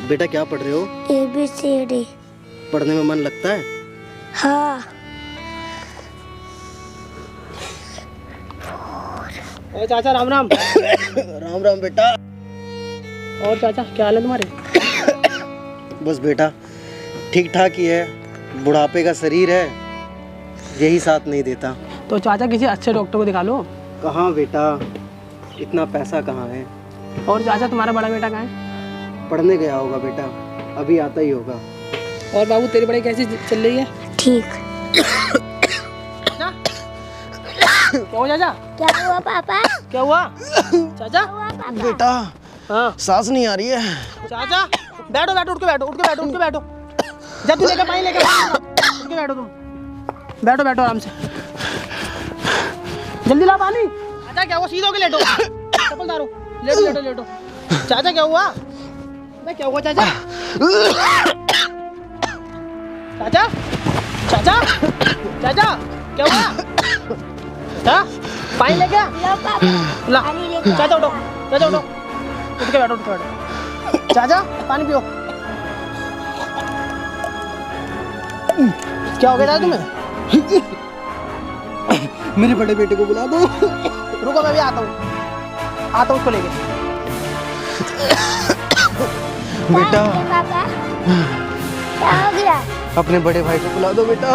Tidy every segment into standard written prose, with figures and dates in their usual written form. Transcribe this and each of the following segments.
बेटा क्या पढ़ रहे हो? ABCD। पढ़ने में मन लगता है? हाँ। चाचा राम राम। राम राम बेटा। और चाचा क्या हाल है तुम्हारे? बस बेटा ठीक ठाक ही है, बुढ़ापे का शरीर है, यही साथ नहीं देता। तो चाचा किसी अच्छे डॉक्टर को दिखा लो। कहाँ बेटा, इतना पैसा कहाँ है। और चाचा तुम्हारा बड़ा बेटा कहाँ है? पढ़ने गया होगा बेटा, अभी आता ही होगा। और बाबू तेरी पढ़ाई कैसी चल रही है? ठीक। क्या हुआ चाचा? क्या हुआ पापा? क्या हुआ चाचा? बेटा हाँ सांस नहीं आ रही है। चाचा बैठो बैठो, उठ के बैठो, उठ के बैठो, उठ के बैठो। जा तू लेकर पानी लेकर उठ के बैठो, तुम बैठो बैठो आराम से। जल्दी ला पानी। चाचा क्या हुआ? सीधे होके लेटो, चप्पल उतारो, लेटो लेटो लेटो। चाचा क्या हुआ? क्या हुआ चाचा? चाचा चाचा चाचा क्या हुआ? चाचा पानी लेके आ। ला चाचा उठो, चाचा उठो, उठ के बैठो, उठ के बैठो। चाचा पानी पियो। क्या हो गया था तुम्हें? मेरे बड़े बेटे को बुला दो। रुको मैं भी आता हूँ उसको लेके। बेटा पापा क्या हो गया? अपने बड़े भाई को बुला दो बेटा।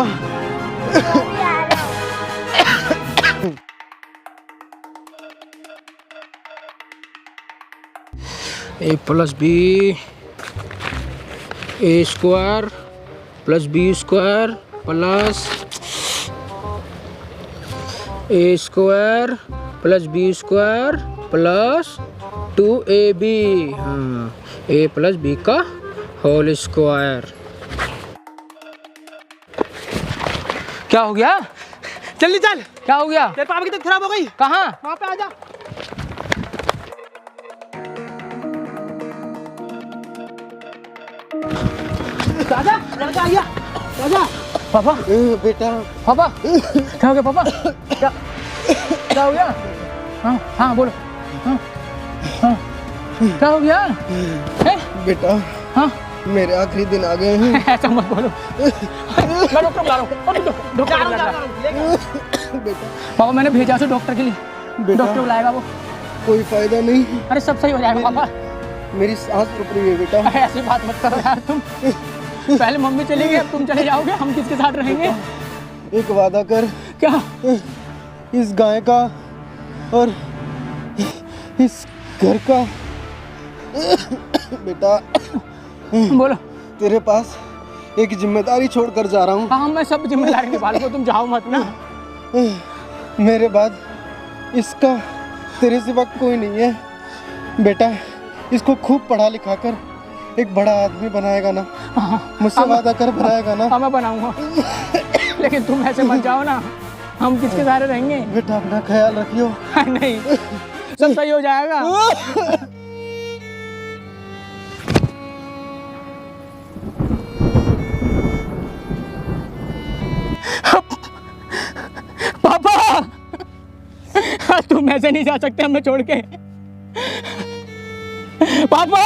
A plus B A square plus B square plus A square plus B square plus 2AB। हाँ ए प्लस बी का होल स्क्वायर। क्या हो गया? जल्दी चल। क्या हो गया? तेरे पापा की तबीयत खराब हो गई। कहाँ? वहाँ पे आजा। राजा राजा आ गया। राजा पापा बेटा पापा क्या हो गया? पापा क्या क्या हो गया? हाँ हाँ बोलो। हाँ हाँ क्या हो गया? बेटा हाँ मेरे आखिरी दिन आ गए हैं। ऐसा मत बोलो। मैं डॉक्टर बुला रहा हूँ। डॉक्टर बुला रहा हूँ। बेटा पापा मैंने भेजा उसे डॉक्टर के लिए। डॉक्टर बुलाएगा वो। कोई फायदा नहीं, अरे सब सही हो जाएगा पापा। मेरी सांस रुक रही है बेटा। ऐसी बात मत करो यार तुम। पहले मम्मी चली गई, अब तुम चले जाओगे, हम किसके साथ रहेंगे? एक वादा कर, क्या? इस गाय का और इस घर का। बेटा बोलो। तेरे पास एक जिम्मेदारी छोड़कर जा रहा हूँ। हाँ मैं सब जिम्मेदारी निभालूंगा, तुम जाओ मत ना। मेरे बाद इसका तेरे सिवा कोई नहीं है। बेटा इसको खूब पढ़ा लिखा कर एक बड़ा आदमी बनाएगा ना? मुझसे वादा कर बनाएगा ना? हाँ मैं बनाऊंगा। लेकिन तुम ऐसे मत जाओ ना, हम किसके सहारे रहेंगे? बेटा अपना ख्याल रखियो। नहीं सब सही हो जाएगा। पापा तुम ऐसे नहीं जा सकते हमें छोड़ के। पापा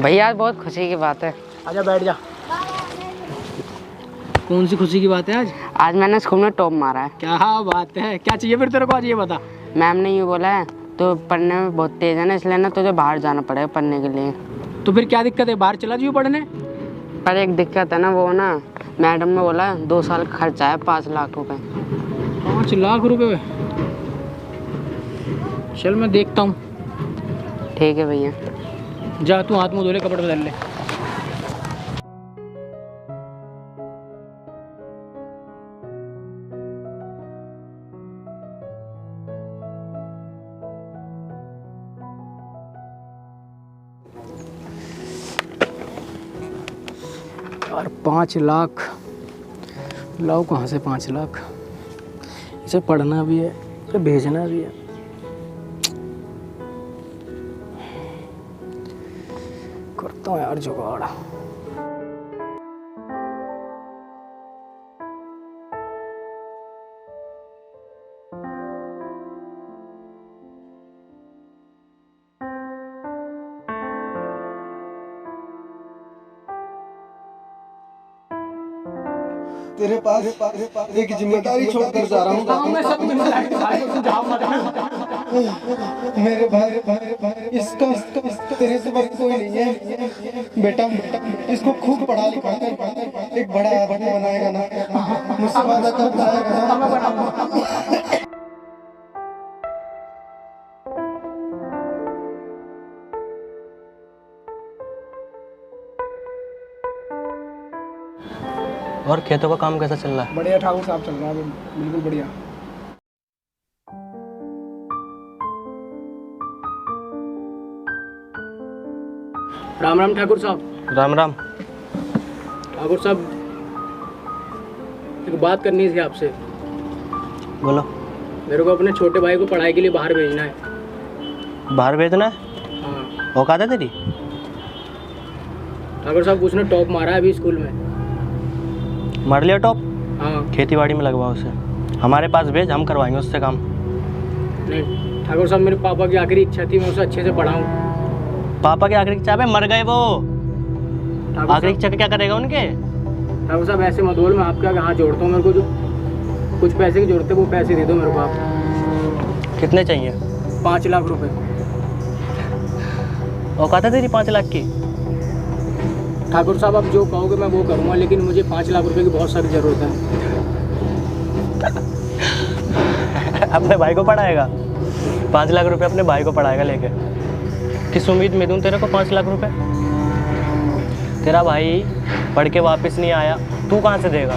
भैया आज बहुत खुशी की बात है। आजा बैठ जा। कौन सी खुशी की बात है आज? आज मैंने स्कूल में टॉप मारा है। क्या बात है, क्या चाहिए फिर तेरे को आज ये बता। मैम ने यूँ बोला है तो पढ़ने में बहुत तेज़ है ना, इसलिए ना तुझे बाहर जाना पड़ेगा पढ़ने के लिए। तो फिर क्या दिक्कत है, बाहर चला जाइए पढ़ने। पर एक दिक्कत है ना, वो ना मैडम ने बोला 2 साल का खर्चा है 5 लाख रुपए। 5 लाख रुपए? चल मैं देखता हूँ। ठीक है भैया। जा तू हाथ मुँह धो ले, कपड़े बदल ले। और 5 लाख लाओ कहाँ से 5 लाख? इसे पढ़ना भी है, इसे भेजना भी है। करता हूँ यार जुगाड़। तेरे पास एक जिम्मेदारी छोड़कर जा रहा हूँ। मैं सब मेरे भाई इसका तेरे से बड़ा कोई नहीं है। बेटा इसको खूब पढ़ा लिखा कर एक बड़ा आदमी बनाएगा ना, मुझसे वादा कर बनाएगा ना। और खेतों का काम कैसा चल रहा है? बढ़िया ठाकुर साहब, चल रहा है बिल्कुल बढ़िया। राम राम ठाकुर साहब। राम राम। ठाकुर साहब एक बात करनी थी आपसे। बोलो। मेरे को अपने छोटे भाई को पढ़ाई के लिए बाहर भेजना है। बाहर भेजना है? हाँ औकात है तेरी? ठाकुर साहब उसने टॉप मारा है अभी स्कूल में। मार लिया टॉप? हाँ। खेती बाड़ी में लगवा उसे, हमारे पास भेज, हम करवाएंगे उससे काम। नहीं ठाकुर साहब, मेरे पापा की आखिरी इच्छा थी मैं उसे अच्छे से पढ़ाऊँ। पापा की आखिरी इच्छा पे मर गए वो। ठाकुर आखिरी इच्छा क्या करेगा उनके? ठाकुर साहब ऐसे मत बोल, मैं आपके आगे हाथ जोड़ता हूँ। मेरे को जो कुछ पैसे की जरूरत है वो पैसे दे दो मेरे को आप। कितने चाहिए? 5 लाख रुपए। औकात है तेरी 5 लाख की? ठाकुर साहब आप जो कहोगे मैं वो करूँगा, लेकिन मुझे 5 लाख रुपए की बहुत सारी ज़रूरत है। अपने भाई को पढ़ाएगा? 5 लाख रुपए अपने भाई को पढ़ाएगा लेके? किस उम्मीद में दूँ तेरे को 5 लाख रुपए? तेरा भाई पढ़ के वापस नहीं आया, तू कहाँ से देगा?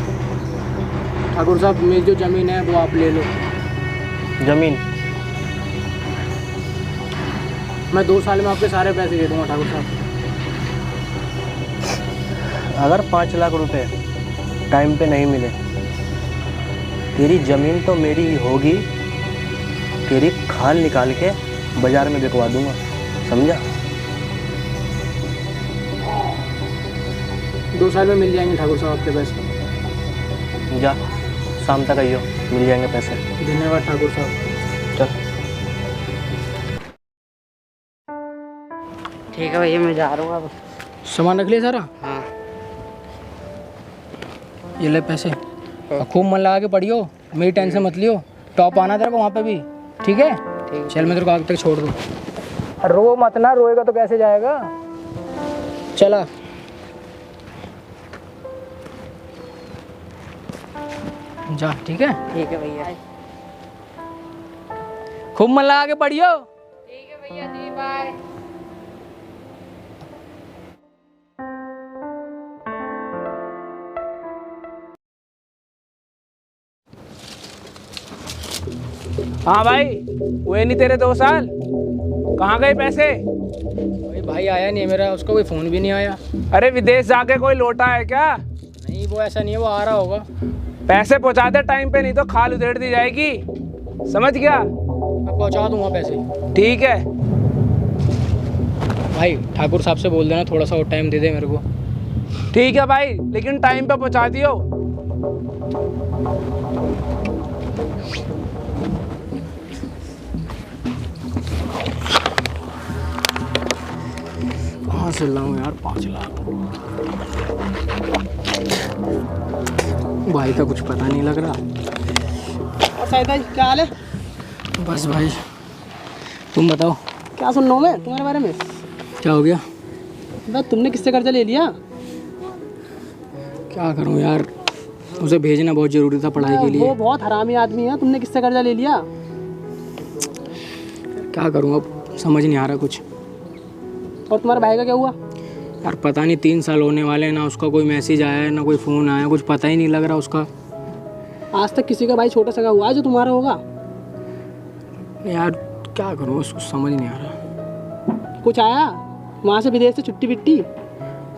ठाकुर साहब मेरी जो ज़मीन है वो आप ले लो। जमीन? मैं 2 साल में आपके सारे पैसे दे दूँगा ठाकुर साहब। अगर 5 लाख रुपए टाइम पे नहीं मिले, तेरी ज़मीन तो मेरी ही होगी, तेरी खाल निकाल के बाजार में बिकवा दूंगा, समझा? 2 साल में मिल जाएंगे ठाकुर साहब आपके पैसे। जा, शाम तक आइयो, मिल जाएंगे पैसे। धन्यवाद ठाकुर साहब। चल। ठीक है भैया, मैं जा रहा हूँ अब। सामान रख लिया सारा? हाँ। ये ले पैसे, और खूब मन लगा के पढ़ियो, मेरी टेंशन मत लियो। टॉप आना तेरे को वहाँ पे भी, ठीक है? ठीक। चल मैं तेरे को आगे तक छोड़ दूँ। रो मत ना, रोएगा तो कैसे जाएगा। चला। जा, ठीक है? ठीक है भैया। खूब मन लगा के पढ़ियो। ठीक है भैया जी, बाय। हाँ भाई, हुए नहीं तेरे 2 साल? कहाँ गए पैसे? भाई आया नहीं है मेरा, उसका कोई फ़ोन भी नहीं आया। अरे विदेश जाके कोई लौटा है क्या? नहीं वो ऐसा नहीं है, वो आ रहा होगा। पैसे पहुँचा दे टाइम पे, नहीं तो खाल उधेड़ दी जाएगी, समझ गया? मैं पहुंचा दूंगा पैसे। ठीक है भाई ठाकुर साहब से बोल देना थोड़ा सा और टाइम दे दे मेरे को। ठीक है भाई, लेकिन टाइम पे पहुँचा दियो। कहाँ से लाऊं यार 5 लाख? भाई का कुछ पता नहीं लग रहा। और शाहिद भाई क्या हाल है? बस भाई तुम बताओ क्या सुन रहा हूँ मैं तुम्हारे बारे में? क्या हो गया? बस तुमने किससे कर्जा ले लिया? क्या करूं यार, उसे भेजना बहुत ज़रूरी था पढ़ाई के लिए। वो बहुत हरामी आदमी है, तुमने किससे कर्जा ले लिया? क्या करूं अब समझ नहीं आ रहा कुछ। और तुम्हारे भाई का क्या हुआ? यार पता नहीं 3 साल होने वाले हैं, ना उसका कोई मैसेज आया है ना कोई फ़ोन आया, कुछ पता ही नहीं लग रहा उसका। आज तक किसी का भाई छोटा सा हुआ है जो तुम्हारा होगा? यार क्या करूं, उसको समझ नहीं आ रहा। कुछ आया वहाँ से विदेश से छुट्टी बिट्टी?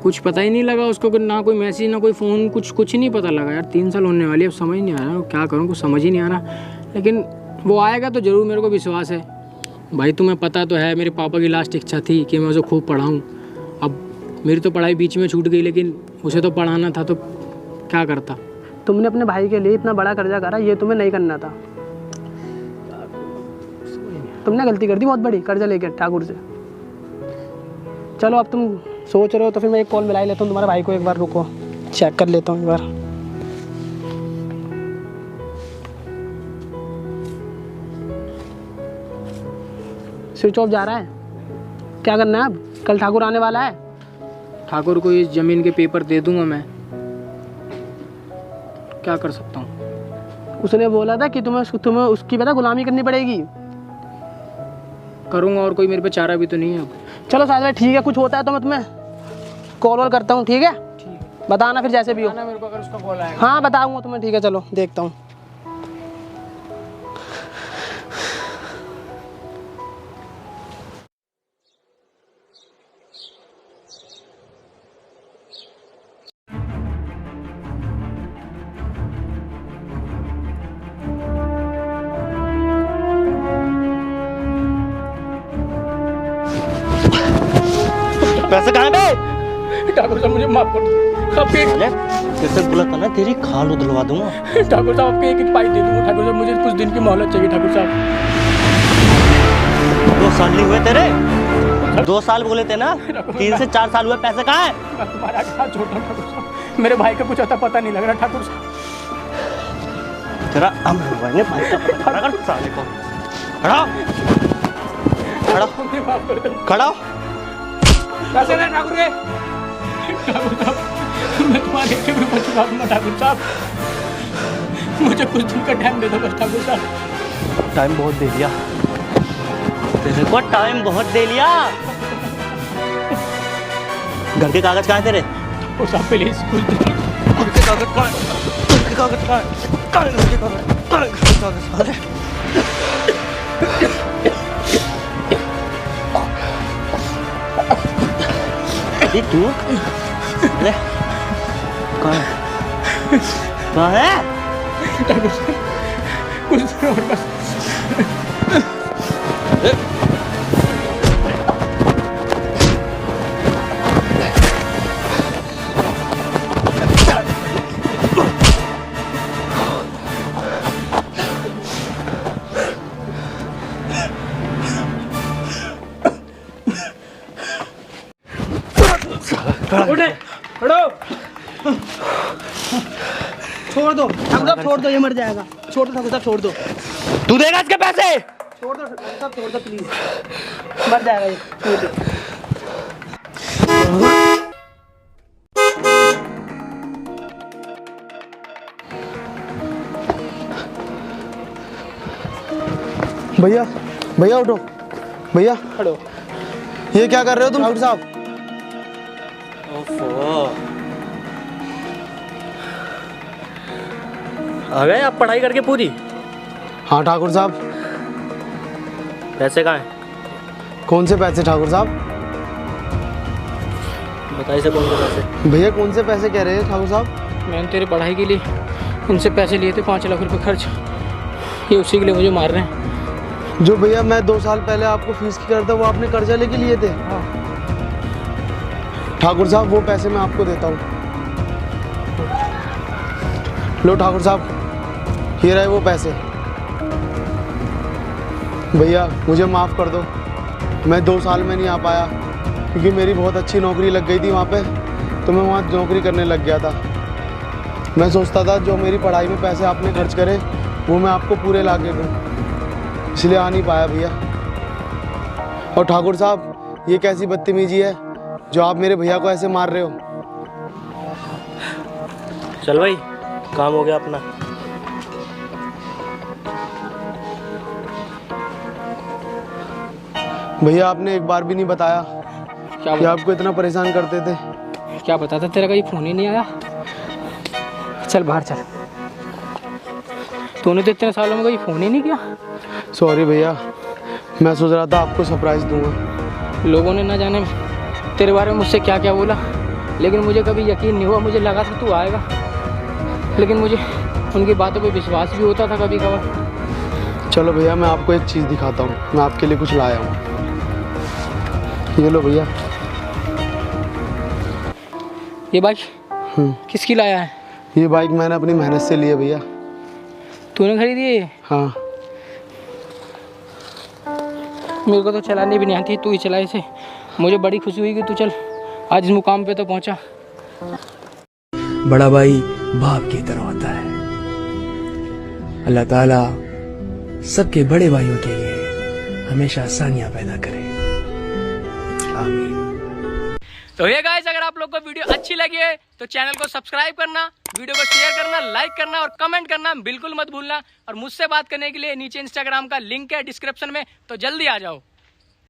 कुछ पता ही नहीं लगा उसको, ना कोई मैसेज ना कोई फ़ोन, कुछ नहीं पता लगा यार। 3 साल होने वाली है, अब समझ नहीं आ रहा क्या करूं, कुछ समझ ही नहीं आ रहा। लेकिन वो आएगा तो ज़रूर, मेरे को विश्वास है। भाई तुम्हें पता तो है मेरे पापा की लास्ट इच्छा थी कि मैं उसे खूब पढ़ाऊँ। अब मेरी तो पढ़ाई बीच में छूट गई, लेकिन उसे तो पढ़ाना था, तो क्या करता। तुमने अपने भाई के लिए इतना बड़ा कर्जा करा, ये तुम्हें नहीं करना था। तुमने गलती कर दी बहुत बड़ी कर्जा लेकर ठाकुर से। चलो अब तुम सोच रहे हो तो फिर मैं एक कॉल मिला ही लेता हूँ तुम्हारे भाई को। एक बार रुको, चेक कर लेता हूँ एक बार। स्विच ऑफ जा रहा है, क्या करना है अब? कल ठाकुर आने वाला है। ठाकुर को इस ज़मीन के पेपर दे दूंगा मैं, क्या कर सकता हूँ। उसने बोला था कि तुम्हें उसकी पता गुलामी करनी पड़ेगी। करूँगा, और कोई मेरे पे चारा भी तो नहीं है अब। चलो शायद भाई ठीक है, कुछ होता है तो मैं तुम्हें कॉल वॉल करता हूँ, ठीक है? बताना फिर जैसे भी हो। मेरे को अगर उसका कॉल आएगा। हाँ बताऊँगा तुम्हें, ठीक है? चलो देखता हूँ। पैसे कहाँ बे? ठाकुर साहब मुझे माफ कर दो, आपके जैसे बोला था ना तेरी खाल उधलवा दूंगा। ठाकुर साहब आपके एक पाई दे दूंगा। ठाकुर साहब मुझे कुछ दिन की मोहलत चाहिए ठाकुर साहब। 2 साल नहीं हुए तेरे? 2 साल बोले थे ना, 3 से 4 साल हुए। पैसे कहाँ है? मैं तुम्हारा हाथ छोड़ रहा हूँ ठाकुर साहब, मेरे भाई का कुछ आता पता नहीं लग रहा ठाकुर साहब। तेरा भाई ने भाई का पता लगा कर साले को। खड़ा खड़ा खड़ा। पैसे दे ठाकुर के। ठाकुर साहब मैं तुम्हारे 1 रुपये चुका दूंगा ठाकुर साहब, मुझे कुछ दिन का टाइम दे दो बस ठाकुर साहब। टाइम बहुत दे दिया तेरे को, टाइम बहुत दे लिया। घर के कागज कहाँ है तेरे? ठाकुर साहब प्लीज कुछ दिन। घर के कागज कहाँ है? घर के कागज कहाँ है? कहाँ है घर के कागज? कहाँ है घर के कागज? अरे ये तू? अरे कहाँ है? कहाँ है? ठाकुर साहब कुछ दिन और बस। उठे, उठो। छोड़ दो ठाकुर साहब, छोड़ दो, ये मर जाएगा। छोड़ दो ठाकुर साहब, छोड़ दो। तू देगा इसके पैसे? छोड़ दो ठाकुर साहब, छोड़ दो प्लीज, मर जाएगा ये। छोड़ दो। भैया भैया उठो भैया। खड़ो। ये क्या कर रहे हो तुम ठाकुर साहब? आ गए आप पढ़ाई करके पूरी? हाँ ठाकुर साहब। पैसे कहाँ हैं? कौन से पैसे ठाकुर साहब? बताइए से कौन से पैसे? भैया कौन से पैसे कह रहे हैं ठाकुर साहब? मैंने तेरी पढ़ाई के लिए उनसे पैसे लिए थे 5 लाख रुपए खर्च, ये उसी के लिए मुझे मार रहे हैं। जो भैया मैं 2 साल पहले आपको फीस की करता वो आपने कर्जा लेके लिए थे। ठाकुर साहब वो पैसे मैं आपको देता हूँ। लो ठाकुर साहब, ये रहे वो पैसे। भैया मुझे माफ़ कर दो, मैं 2 साल में नहीं आ पाया, क्योंकि मेरी बहुत अच्छी नौकरी लग गई थी वहाँ पे, तो मैं वहाँ नौकरी करने लग गया था। मैं सोचता था जो मेरी पढ़ाई में पैसे आपने खर्च करे वो मैं आपको पूरे ला के दूँ, इसलिए आ नहीं पाया भैया। और ठाकुर साहब, ये कैसी बदतमीजी है जो आप मेरे भैया को ऐसे मार रहे हो? चल भाई, काम हो गया अपना। भैया आपने एक बार भी नहीं बताया क्या कि आपको इतना परेशान करते थे। क्या बताता, तेरा कहीं फ़ोन ही नहीं आया। चल बाहर चल, तूने तो इतने सालों में कहीं फ़ोन ही नहीं किया। सॉरी भैया, मैं सोच रहा था आपको सरप्राइज़ दूंगा। लोगों ने ना जाने तेरे बारे में मुझसे क्या क्या बोला, लेकिन मुझे कभी यकीन नहीं हुआ। मुझे लगा था तू आएगा, लेकिन मुझे उनकी बातों पे विश्वास भी होता था कभी कभार। चलो भैया, मैं आपको एक चीज़ दिखाता हूँ। मैं आपके लिए कुछ लाया हूँ, ये लो भैया। ये बाइक किसकी लाया है? ये बाइक मैंने अपनी मेहनत से ली है भैया। तूने खरीदी है ये? हाँ। मेरे को तो चलानी भी नहीं आती, तू ही चला इसे। मुझे बड़ी खुशी हुई कि तू चल आज इस मुकाम पे तो पहुंचा। बड़ा भाई बाप की तरह होता है। अल्लाह ताला सबके बड़े भाइयों के लिए हमेशा आसानियां पैदा करे। आमीन। तो ये गाइस, अगर आप लोग को वीडियो अच्छी लगी है तो चैनल को सब्सक्राइब करना, वीडियो को शेयर करना, लाइक करना और कमेंट करना बिल्कुल मत भूलना। और मुझसे बात करने के लिए नीचे इंस्टाग्राम का लिंक है डिस्क्रिप्शन में, तो जल्दी आ जाओ।